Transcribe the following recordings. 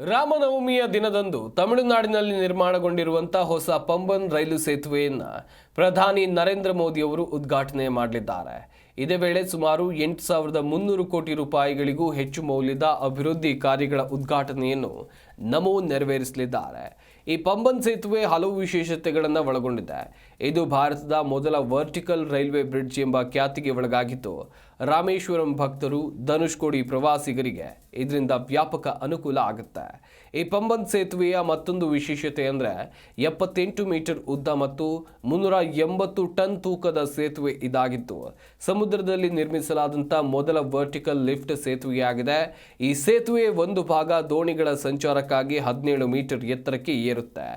ರಾಮನವಮಿಯ ದಿನದಂದು ತಮಿಳುನಾಡಿನಲ್ಲಿ ನಿರ್ಮಾಣಗೊಂಡಿರುವಂತಹ ಹೊಸ ಪಂಬನ್ ರೈಲು ಸೇತುವೆಯನ್ನು ಪ್ರಧಾನಿ ನರೇಂದ್ರ ಮೋದಿ ಅವರು ಉದ್ಘಾಟನೆ ಮಾಡಲಿದ್ದಾರೆ. ಇದೇ ವೇಳೆ ಸುಮಾರು 8,300 ಕೋಟಿ ರೂಪಾಯಿಗಳಿಗೂ ಹೆಚ್ಚು ಮೌಲ್ಯದ ಅಭಿವೃದ್ಧಿ ಕಾರ್ಯಗಳ ಉದ್ಘಾಟನೆಯನ್ನು ನಮೋ ನೆರವೇರಿಸಲಿದ್ದಾರೆ. ಈ ಪಂಬನ್ ಸೇತುವೆ ಹಲವು ವಿಶೇಷತೆಗಳನ್ನು ಒಳಗೊಂಡಿದೆ. ಇದು ಭಾರತದ ಮೊದಲ ವರ್ಟಿಕಲ್ ರೈಲ್ವೆ ಬ್ರಿಡ್ಜ್ ಎಂಬ ಖ್ಯಾತಿಗೆ ಒಳಗಾಗಿದ್ದು, ರಾಮೇಶ್ವರಂ ಭಕ್ತರು, ಧನುಷ್ಕೋಡಿ ಪ್ರವಾಸಿಗರಿಗೆ ಇದರಿಂದ ವ್ಯಾಪಕ ಅನುಕೂಲ ಆಗುತ್ತೆ. ಈ ಪಂಬನ್ ಸೇತುವೆಯ ಮತ್ತೊಂದು ವಿಶೇಷತೆ ಅಂದರೆ 78 ಮೀಟರ್ ಉದ್ದ ಮತ್ತು 380 ಟನ್ ತೂಕದ ಸೇತುವೆ ಇದಾಗಿದ್ದು, ಸಮುದ್ರದಲ್ಲಿ ನಿರ್ಮಿಸಲಾದಂಥ ಮೊದಲ ವರ್ಟಿಕಲ್ ಲಿಫ್ಟ್ ಸೇತುವೆಯಾಗಿದೆ. ಈ ಸೇತುವೆ ಒಂದು ಭಾಗ ದೋಣಿಗಳ ಸಂಚಾರಕ್ಕಾಗಿ 17 ಮೀಟರ್ ಎತ್ತರಕ್ಕೆ ಏರುತ್ತೆ.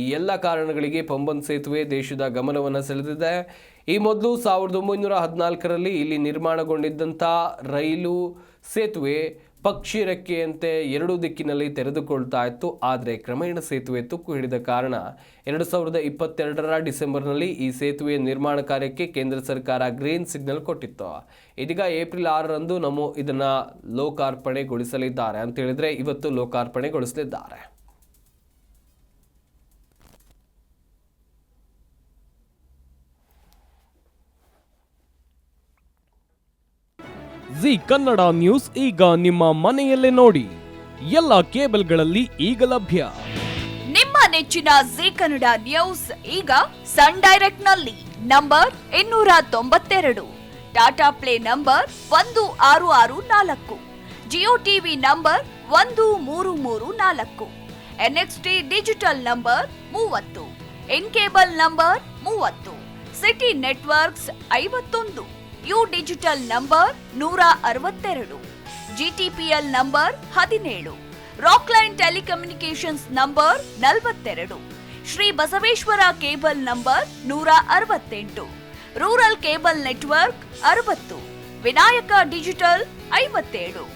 ಈ ಎಲ್ಲ ಕಾರಣಗಳಿಗೆ ಪಂಬನ್ ಸೇತುವೆ ದೇಶದ ಗಮನವನ್ನು ಸೆಳೆದಿದೆ. ಈ ಮೊದಲು 1914ರಲ್ಲಿ ಇಲ್ಲಿ ನಿರ್ಮಾಣಗೊಂಡಿದ್ದಂಥ ರೈಲು ಸೇತುವೆ ಪಕ್ಷಿ ರೆಕ್ಕೆಯಂತೆ ಎರಡೂ ದಿಕ್ಕಿನಲ್ಲಿ ತೆರೆದುಕೊಳ್ತಾ ಇತ್ತು. ಆದರೆ ಕ್ರಮೇಣ ಸೇತುವೆ ತುಕ್ಕು ಹಿಡಿದ ಕಾರಣ 2022ರ ಡಿಸೆಂಬರ್ನಲ್ಲಿ ಈ ಸೇತುವೆಯ ನಿರ್ಮಾಣ ಕಾರ್ಯಕ್ಕೆ ಕೇಂದ್ರ ಸರ್ಕಾರ ಗ್ರೀನ್ ಸಿಗ್ನಲ್ ಕೊಟ್ಟಿತ್ತು. ಇದೀಗ ಏಪ್ರಿಲ್ 6ರಂದು ನಮೋ ಇದನ್ನು ಲೋಕಾರ್ಪಣೆಗೊಳಿಸಲಿದ್ದಾರೆ ಅಂತ ಹೇಳಿದ್ರೆ ಇವತ್ತು ಲೋಕಾರ್ಪಣೆಗೊಳಿಸಲಿದ್ದಾರೆ. ಜಿ ಕನ್ನಡ ನ್ಯೂಸ್ ಈಗ ನಿಮ್ಮ ಮನೆಯಲ್ಲೇ ನೋಡಿ. ಎಲ್ಲ ಕೇಬಲ್ಗಳಲ್ಲಿ ಈಗ ಲಭ್ಯ. ನಿಮ್ಮ ನೆಚ್ಚಿನ ಜಿ ಕನ್ನಡ ನ್ಯೂಸ್ ಈಗ ಸನ್ ಡೈರೆಕ್ಟ್ ನಲ್ಲಿ number 292, Tata play number 1664, Jio TV number 1334, NXT digital number 30, in cable number 30, city networks 51, U digital number 162, GTPL number 17, Rockline telecommunications number 42, Shri Basaveshwara cable number 168, rural cable network 60, Vinayaka digital 57,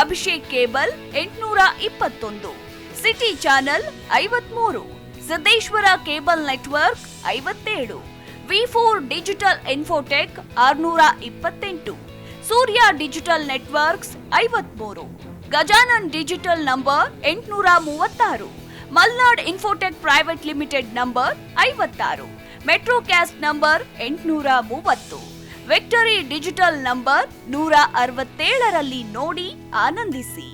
Abhishek cable 821, city channel 53, Siddeshwara cable network 57, V4 digital Infotech 628, Surya digital networks 53, Gajanan digital number 836, Malnad infotech private limited number 56, metrocast number 830, victory digital number 167ರಲ್ಲಿ ನೋಡಿ ಆನಂದಿಸಿ.